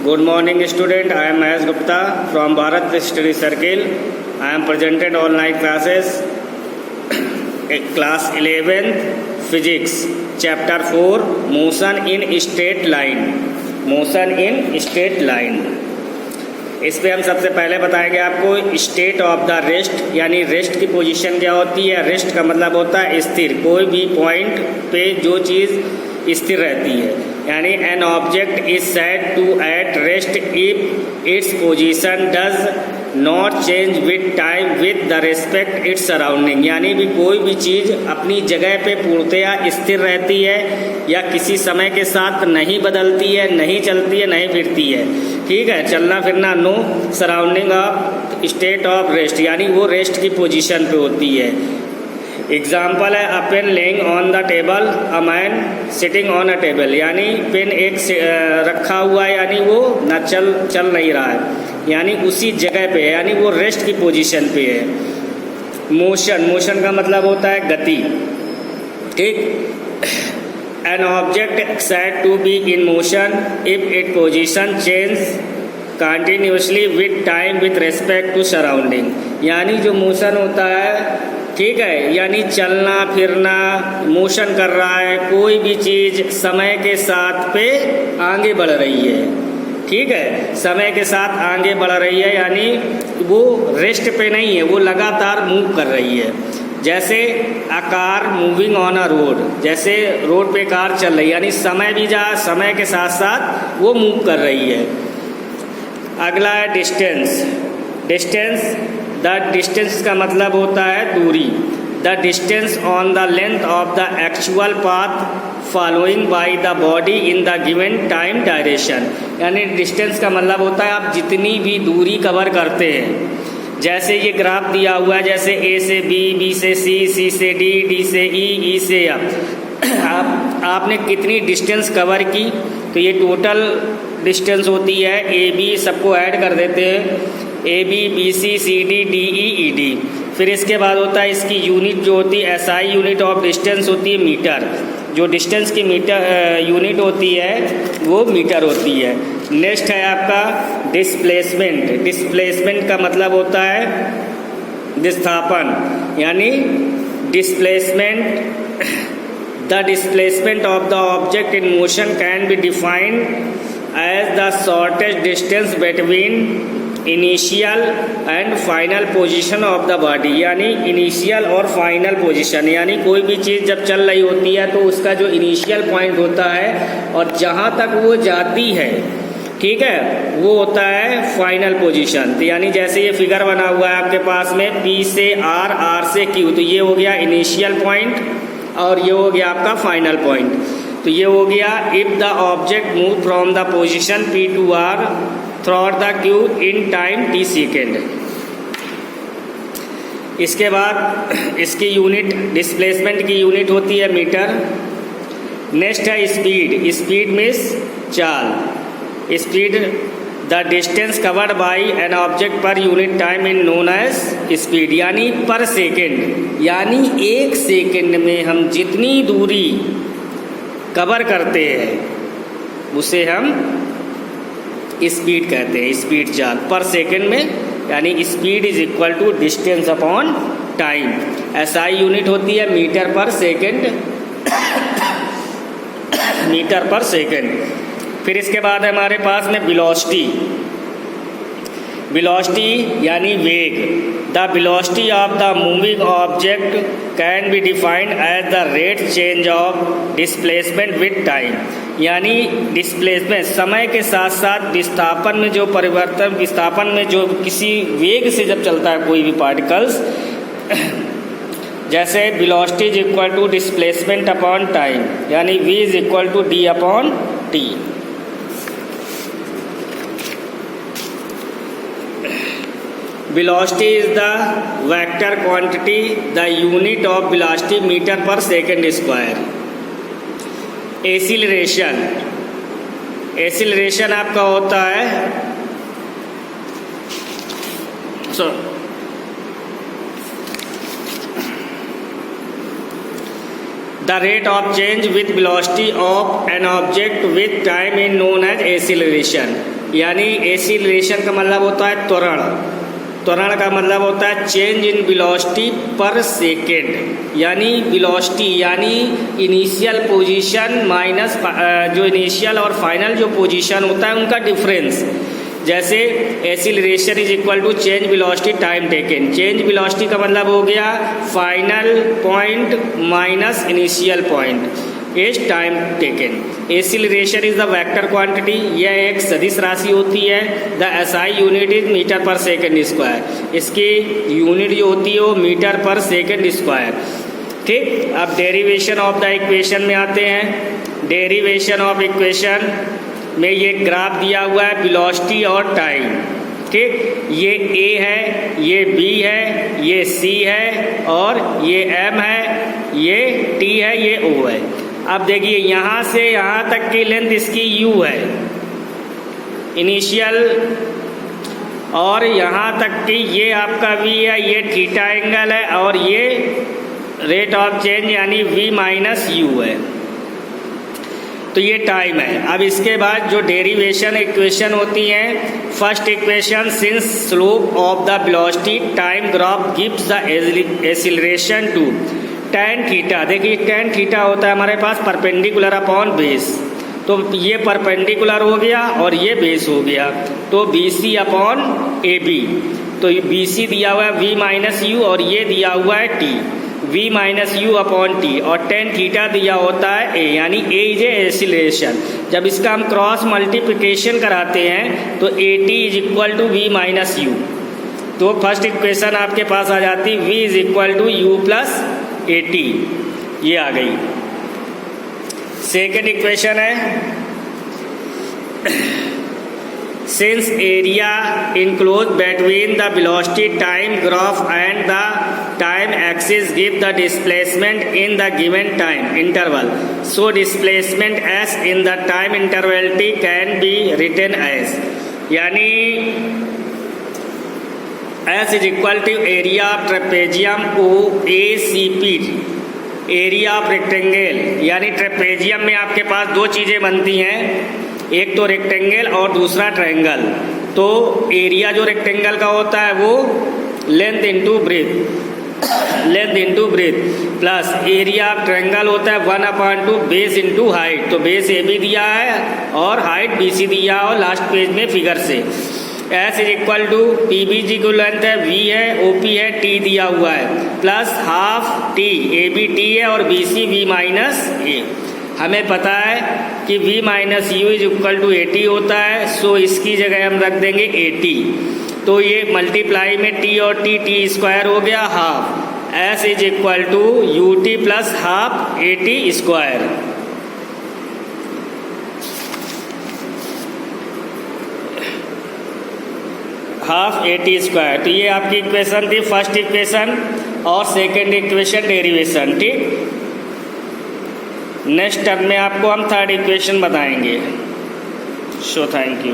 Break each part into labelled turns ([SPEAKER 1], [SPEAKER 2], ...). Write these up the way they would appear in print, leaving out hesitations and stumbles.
[SPEAKER 1] Good morning, student. I am Mahesh Gupta from Bharat Study Circle. I am presented online classes. Class 11th Physics, Chapter 4, Motion in Straight Line. Motion in Straight Line. इस पे हम सबसे पहले बताएंगे आपको state of the rest, यानी rest की position क्या होती है। रेस्ट का मतलब होता है स्थिर, कोई भी पॉइंट पे जो चीज़ स्थिर रहती है। यानी an object is said to at rest if its position does not change with time with the respect its surrounding. यानी भी कोई भी चीज़ अपनी जगह पे पूर्णतया स्थिर रहती है या किसी समय के साथ नहीं बदलती है, नहीं चलती है, नहीं फिरती है। ठीक है, चलना फिरना no, surrounding of state of rest, यानी वो रेस्ट की पोजीशन पे होती है। एग्जाम्पल है a pen laying on the table, a man sitting on a table. यानी पेन एक रखा हुआ है, यानी वो ना चल नहीं रहा है, यानी उसी जगह पे है, यानी वो रेस्ट की पोजीशन पे है। मोशन का मतलब होता है गति। ठीक, an object said to be in motion if it position change continuously with time with respect to surrounding. यानी जो मोशन होता है, ठीक है, यानी चलना फिरना, मोशन कर रहा है, कोई भी चीज़ समय के साथ पे आगे बढ़ रही है। ठीक है, समय के साथ आगे बढ़ रही है, यानी वो रेस्ट पे नहीं है, वो लगातार मूव कर रही है। जैसे a car moving on a road, जैसे रोड पे कार चल रही है, यानी समय भी समय के साथ साथ वो मूव कर रही है। अगला है डिस्टेंस। द डिस्टेंस का मतलब होता है दूरी। The distance on the length of the actual path following by the body in the given time direction. यानी डिस्टेंस का मतलब होता है आप जितनी भी दूरी कवर करते हैं। जैसे ये ग्राफ दिया हुआ है, जैसे ए से बी, बी से सी, सी से डी, डी से ई, ई से एफ। आपने कितनी डिस्टेंस कवर की, तो ये टोटल डिस्टेंस होती है। ए बी सबको ऐड कर देते हैं, A B, B C, C D, D E, E D. फिर इसके बाद होता है इसकी यूनिट जो होती है एसआई, यूनिट ऑफ डिस्टेंस होती है मीटर। जो डिस्टेंस की यूनिट होती है वो मीटर होती है। नेक्स्ट है आपका डिस्प्लेसमेंट। डिस्प्लेसमेंट का मतलब होता है विस्थापन, यानी displacement. The displacement of the object in motion can be defined as the shortest distance between initial and final position of the body. यानी इनिशियल और फाइनल पोजीशन, यानी कोई भी चीज़ जब चल रही होती है तो उसका जो इनिशियल पॉइंट होता है और जहाँ तक वो जाती है, ठीक है, वो होता है फाइनल पोजीशन। तो यानी जैसे ये फिगर बना हुआ है आपके पास में, P से R, R से Q, तो ये हो गया इनिशियल पॉइंट और ये हो गया आपका फाइनल पॉइंट। तो ये हो गया if the object move from the position P to R through the Q in time t second. इसके बाद इसकी यूनिट, डिस्प्लेसमेंट की यूनिट होती है मीटर। नेक्स्ट है स्पीड। स्पीड मीन्स चाल। Speed the distance covered by an object per unit time in known as speed, यानी per second. यानी एक सेकेंड में हम जितनी दूरी कवर करते हैं उसे हम स्पीड कहते हैं, स्पीड चाल पर सेकेंड में। यानी speed is equal to distance upon time. SI unit होती है metre per second, metre per second. फिर इसके बाद है हमारे पास में वेलोसिटी। वेलोसिटी यानी वेग। The velocity of the moving object can be defined as the rate change of displacement with time. यानी डिस्प्लेसमेंट समय के साथ साथ विस्थापन में जो परिवर्तन, विस्थापन में जो किसी वेग से जब चलता है कोई भी पार्टिकल्स, जैसे velocity is equal to displacement upon time, यानी v is equal to D upon T. Velocity is the vector quantity, the unit of velocity meter per second square. Acceleration. Acceleration आपका होता है the rate of change with velocity of an object with time is known as acceleration. यानी acceleration का मतलब होता है त्वरण। त्वरण का मतलब होता है change in velocity per second, यानी वेलोसिटी यानी इनिशियल पोजीशन माइनस जो इनिशियल और फाइनल जो पोजीशन होता है उनका डिफरेंस। जैसे acceleration is equal to change velocity time taken. Change velocity का मतलब हो गया final point minus initial point is time taken. Acceleration is the vector quantity, यह एक सदिश राशि होती है। The SI unit is metre per second square, इसकी यूनिट जो होती है वो मीटर पर सेकेंड स्क्वायर। ठीक, अब डेरिवेशन ऑफ द इक्वेशन में आते हैं। डेरिवेशन ऑफ इक्वेशन में ये ग्राफ दिया हुआ है वेलोसिटी और टाइम। ठीक, ये ए है, ये बी है, ये सी है और ये एम है, ये टी है, ये ओ है। अब देखिए यहाँ से यहाँ तक की लेंथ इसकी यू है इनिशियल, और यहाँ तक की ये आपका वी है, ये थीटा एंगल है और ये रेट ऑफ चेंज यानी वी माइनस यू है। तो ये टाइम है। अब इसके बाद जो डेरिवेशन इक्वेशन होती हैं, first equation since slope of the velocity time graph gives the acceleration to tan theta. देखिए tan थीटा होता है हमारे पास परपेंडिकुलर अपॉन बेस, तो ये परपेंडिकुलर हो गया और ये बेस हो गया, तो BC अपॉन AB। तो BC दिया हुआ है V माइनस यू और ये दिया हुआ है T, V minus you upon T, और tan थीटा दिया होता है A, यानी A इज एक्सीलरेशन। जब इसका हम क्रॉस मल्टीप्लिकेशन कराते हैं तो AT is equal to V minus u. तो फर्स्ट इक्वेशन आपके पास आ जाती V is equal to u plus AT, ये आ गई। सेकेंड इक्वेशन है since area enclose between the velocity time graph and the time axis give the displacement in the given time interval, so displacement s in the time interval t can be written as, यानी S is equal to area of trapezium OACP, area of rectangle. यानी trapezium में आपके पास दो चीज़ें बनती हैं, एक तो रेक्टेंगल और दूसरा ट्रायंगल। तो एरिया जो रेक्टेंगल का होता है वो length into breadth plus area of triangle होता है 1/2 बेस इंटू हाइट। तो बेस AB दिया है और हाइट BC दिया है, और लास्ट पेज में फिगर से S is equal to PBG की लेंथ है V है, OP है, T दिया हुआ है, plus half T, AB T है और BC V माइनस A। हमें पता है कि V minus u is equal to AT होता है, सो इसकी जगह हम रख देंगे AT। तो ये मल्टीप्लाई में T और T स्क्वायर हो गया half. S is equal to UT plus half AT square. Half AT square. तो ये आपकी इक्वेशन थी, फर्स्ट इक्वेशन और सेकेंड इक्वेशन डेरिवेशन। ठीक, नेक्स्ट टर्म में आपको हम थर्ड इक्वेशन बताएंगे। So thank you.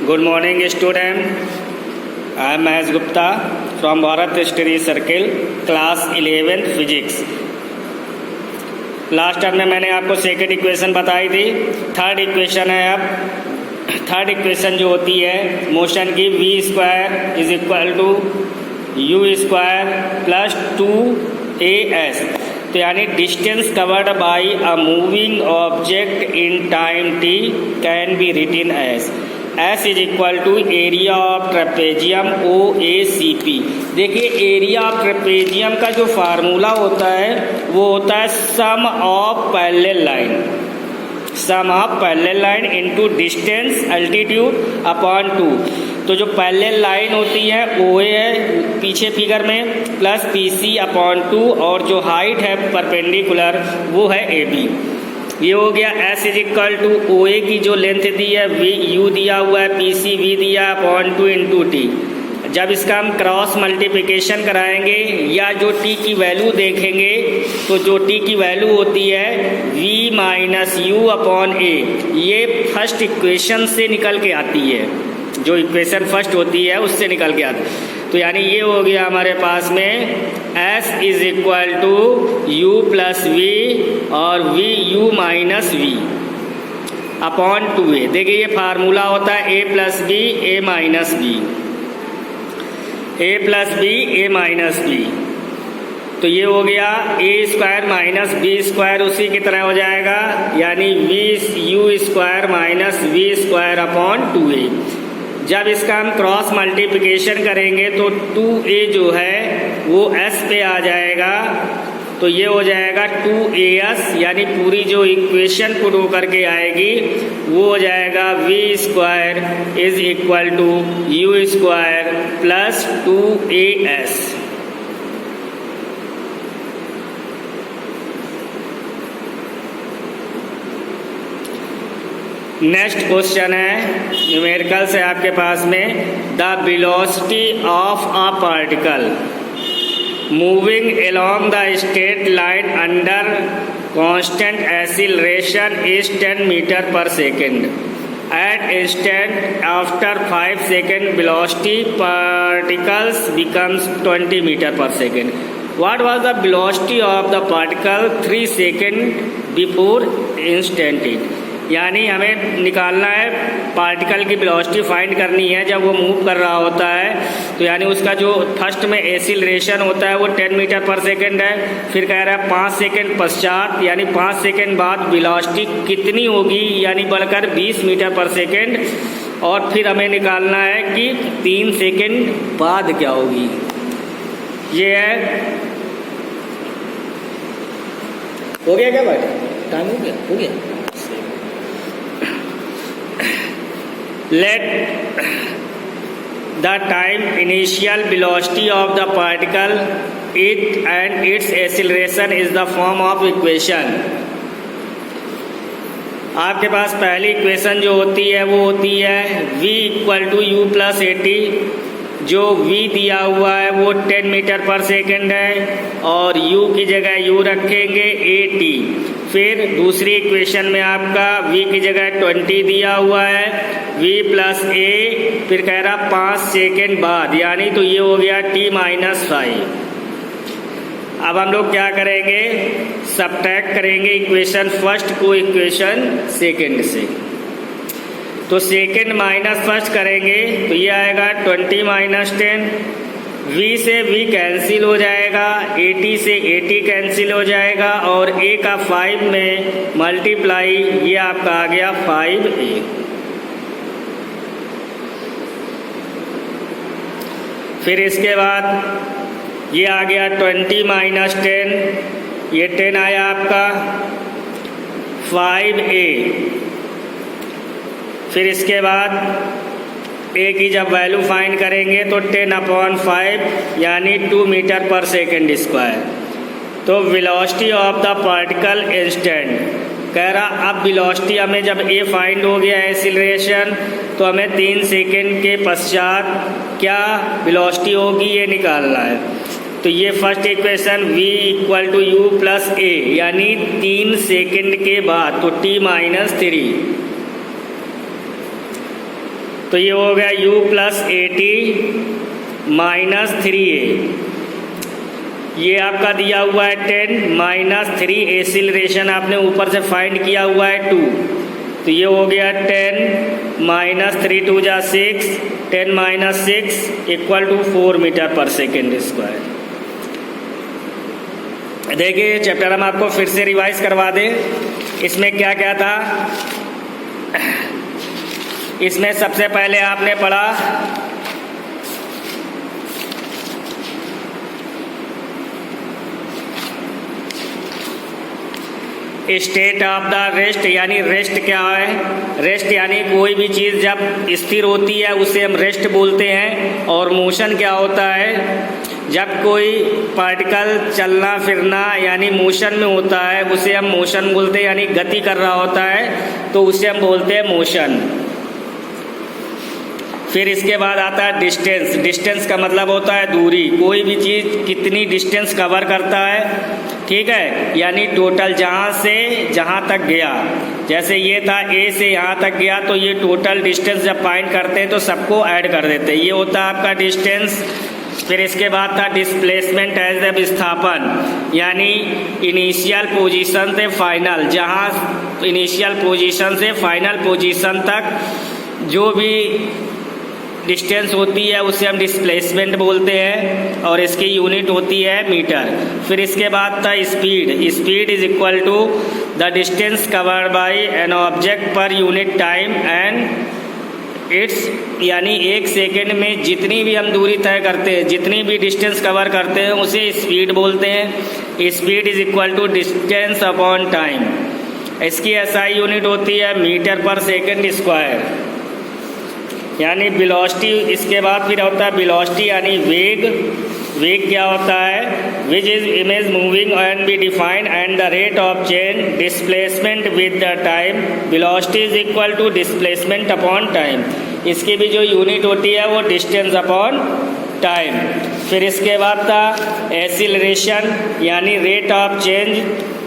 [SPEAKER 1] Good morning student, I am Mahesh Gupta from Bharat study circle, class 11th physics. Last term में मैंने आपको सेकेंड इक्वेशन बताई थी, थर्ड इक्वेशन है। अब थर्ड इक्वेशन जो होती है मोशन की, V square is equal to u square plus 2AS। तो यानी distance covered by a moving object in time t can be written as S is equal to area of trapezium OACP। देखिए area of trapezium का जो formula होता है वो होता है sum of parallel line, sum of parallel line into distance altitude upon 2। तो जो पैरेलल लाइन होती है OA है पीछे फिगर में, प्लस PC अपॉन 2, और जो हाइट है परपेंडिकुलर वो है AB। ये हो गया S is equal to OA की जो लेंथ दी है V U दिया हुआ है, PC V दिया अपॉन 2 इंटू T। जब इसका हम क्रॉस मल्टीप्लिकेशन कराएंगे या जो T की वैल्यू देखेंगे, तो जो T की वैल्यू होती है V minus you upon A, ये फर्स्ट इक्वेशन से निकल के आती है, जो इक्वेशन फर्स्ट होती है उससे निकल के आती है। तो यानी ये हो गया हमारे पास में S is equal to U plus V और V U minus V। Upon 2a। देखिए ये फार्मूला होता है a plus B A minus B, a plus B A minus B. तो ये हो गया A square minus B square, उसी की तरह हो जाएगा, यानी V U square minus V square upon 2a। जब इसका हम क्रॉस मल्टीप्लिकेशन करेंगे तो 2a जो है वो s पे आ जाएगा, तो ये हो जाएगा 2as, यानी पूरी जो इक्वेशन पुट होकर के आएगी वो हो जाएगा v square is equal to u square plus 2as। Next question है न्यूमेरिकल से आपके पास में, the velocity of a particle moving along the straight line under constant acceleration is 10 metre per second. At instant after 5 second velocity particles becomes 20 metre per second. What was the velocity of the particle 3 seconds before instant it? यानी हमें निकालना है particle की velocity find करनी है जब वो move कर रहा होता है। तो यानी उसका जो फर्स्ट में एक्सीलरेशन होता है वो 10 मीटर पर सेकेंड है, फिर कह रहा है 5 सेकेंड पश्चात यानी 5 सेकेंड बाद वेलोसिटी कितनी होगी, यानी बढ़कर 20 मीटर पर सेकेंड, और फिर हमें निकालना है कि 3 सेकेंड बाद क्या होगी। ये है, हो गया क्या बात, टाइम हो गया। Let the time initial velocity of the particle it and its acceleration is the form of equation। आपके पास पहली इक्वेशन जो होती है वो होती है v equal to u plus A T. जो v दिया हुआ है वो 10 मीटर पर सेकेंड है और u की जगह u रखेंगे at। फिर दूसरी इक्वेशन में आपका v की जगह 20 दिया हुआ है, v प्लस a, फिर कह रहा 5 सेकेंड बाद, यानी तो ये हो गया t माइनस 5। अब हम लोग क्या करेंगे, सब्ट्रैक्ट करेंगे इक्वेशन फर्स्ट को इक्वेशन सेकेंड से। तो सेकेंड माइनस फर्स्ट करेंगे तो ये आएगा 20 माइनस 10, v से v कैंसिल हो जाएगा, at से at कैंसिल हो जाएगा, और a का 5 में मल्टीप्लाई, ये आपका आ गया 5a। फिर इसके बाद ये आ गया 20 माइनस 10, ये 10 आया आपका 5a। फिर इसके बाद a की जब वैल्यू फाइंड करेंगे तो 10/5 यानी 2 मीटर पर सेकेंड स्क्वायर। तो velocity of the particle instant कह रहा, अब वेलोसिटी हमें जब a फाइंड हो गया एक्सीलरेशन, तो हमें 3 सेकेंड के पश्चात क्या वेलोसिटी होगी ये निकालना है। तो ये first equation v equal to u plus a, यानी 3 सेकेंड के बाद, तो t माइनस 3, तो ये हो गया u plus at minus 3a। ये आपका दिया हुआ है 10 माइनस 3, एक्सीलरेशन आपने ऊपर से फाइंड किया हुआ है 2, तो ये हो गया 10 माइनस 3 2 जा 6, 10 minus 6 equal to 4 metre per second square. देखिए चैप्टर हम आपको फिर से रिवाइज करवा दें। इसमें क्या क्या था, इसमें सबसे पहले आपने पढ़ा स्टेट ऑफ द रेस्ट, यानी रेस्ट क्या है, रेस्ट यानी कोई भी चीज़ जब स्थिर होती है उसे हम रेस्ट बोलते हैं। और मोशन क्या होता है, जब कोई पार्टिकल चलना फिरना यानी मोशन में होता है उसे हम मोशन बोलते हैं, यानी गति कर रहा होता है तो उसे हम बोलते हैं मोशन। फिर इसके बाद आता है डिस्टेंस। डिस्टेंस का मतलब होता है दूरी, कोई भी चीज़ कितनी डिस्टेंस कवर करता है, ठीक है, यानी टोटल जहाँ से जहाँ तक गया। जैसे ये था ए से यहाँ तक गया, तो ये टोटल डिस्टेंस जब फाइंड करते हैं तो सबको ऐड कर देते हैं, ये होता है आपका डिस्टेंस। फिर इसके बाद था डिस्प्लेसमेंट एज द विस्थापन, यानी इनिशियल पोजीशन से फाइनल, जहाँ इनिशियल पोजीशन से फाइनल पोजीशन तक जो भी डिस्टेंस होती है उसे हम डिस्प्लेसमेंट बोलते हैं और इसकी यूनिट होती है मीटर। फिर इसके बाद था speed. Speed is equal to the distance covered by an object per unit time and its, यानी एक सेकेंड में जितनी भी हम दूरी तय करते हैं, जितनी भी डिस्टेंस कवर करते हैं उसे स्पीड बोलते हैं। Speed is equal to distance upon time. इसकी एसआई यूनिट होती है मीटर पर सेकेंड स्क्वायर, यानी वेलोसिटी। इसके बाद फिर होता है वेलोसिटी यानी वेग। वेग क्या होता है? Which is image moving and be defined and the rate of change displacement with the time. Velocity is equal to displacement upon time. इसकी भी जो यूनिट होती है वो डिस्टेंस अपॉन टाइम। फिर इसके बाद था एक्सीलरेशन, यानी rate of change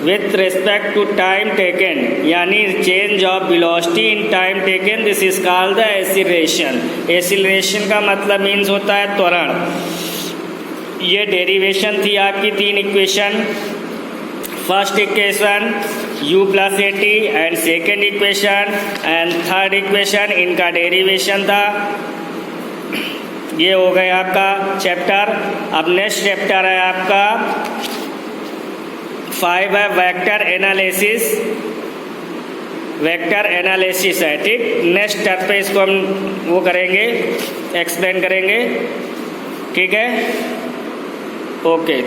[SPEAKER 1] with respect to time taken, यानी change of velocity in time taken, this is called the acceleration. Acceleration का मतलब मीन्स होता है त्वरण। ये डेरिवेशन थी आपकी 3 equation. First equation u plus A T and second equation and third equation, इनका डेरिवेशन था। ये हो गया आपका चैप्टर। अब नेक्स्ट चैप्टर है आपका 5 है वेक्टर एनालिसिस। वेक्टर एनालिसिस है, ठीक। नेक्स्ट स्टेप पे इसको हम वो करेंगे, एक्सप्लेन करेंगे, ठीक है। ओके।